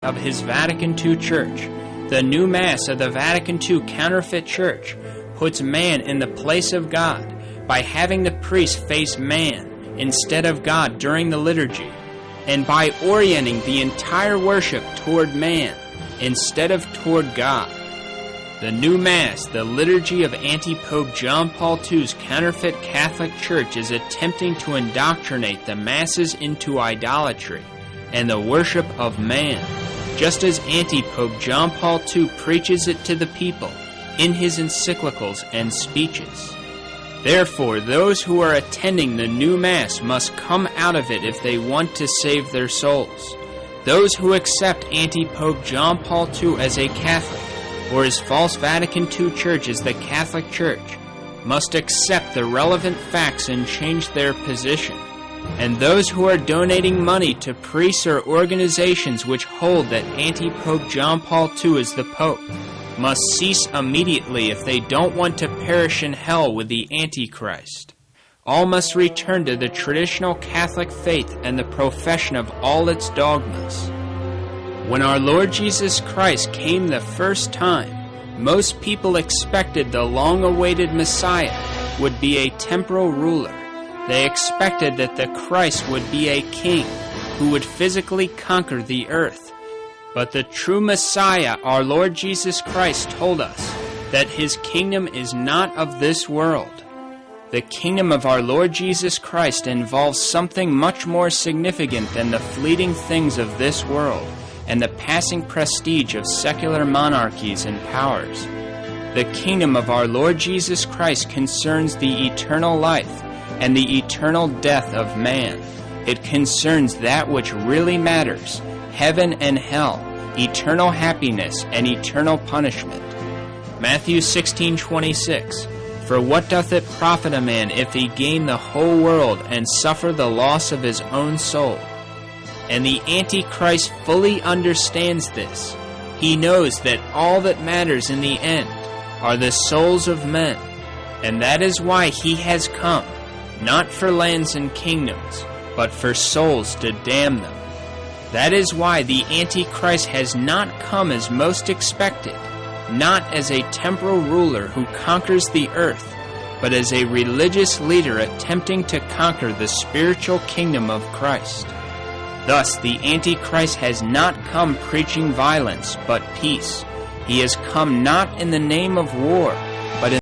of his Vatican II Church. The new Mass of the Vatican II counterfeit church puts man in the place of God by having the priest face man instead of God during the liturgy, and by orienting the entire worship toward man instead of toward God. The new Mass, the liturgy of anti-Pope John Paul II's counterfeit Catholic Church, is attempting to indoctrinate the masses into idolatry and the worship of man, just as anti-Pope John Paul II preaches it to the people in his encyclicals and speeches. Therefore, those who are attending the new Mass must come out of it if they want to save their souls. Those who accept anti-Pope John Paul II as a Catholic, or his false Vatican II Church as the Catholic Church, must accept the relevant facts and change their position. And those who are donating money to priests or organizations which hold that anti-Pope John Paul II is the Pope must cease immediately if they don't want to perish in hell with the Antichrist. All must return to the traditional Catholic faith and the profession of all its dogmas. When our Lord Jesus Christ came the first time, most people expected the long-awaited Messiah would be a temporal ruler. They expected that the Christ would be a king who would physically conquer the earth. But the true Messiah, our Lord Jesus Christ, told us that his kingdom is not of this world. The kingdom of our Lord Jesus Christ involves something much more significant than the fleeting things of this world and the passing prestige of secular monarchies and powers. The kingdom of our Lord Jesus Christ concerns the eternal life and the eternal death of man. It concerns that which really matters, heaven and hell, eternal happiness and eternal punishment. Matthew 16:26. For what doth it profit a man if he gain the whole world and suffer the loss of his own soul? And the Antichrist fully understands this. He knows that all that matters in the end are the souls of men, and that is why he has come, not for lands and kingdoms, but for souls to damn them. That is why the Antichrist has not come as most expected, not as a temporal ruler who conquers the earth, but as a religious leader attempting to conquer the spiritual kingdom of Christ. Thus, the Antichrist has not come preaching violence, but peace. He has come not in the name of war, but in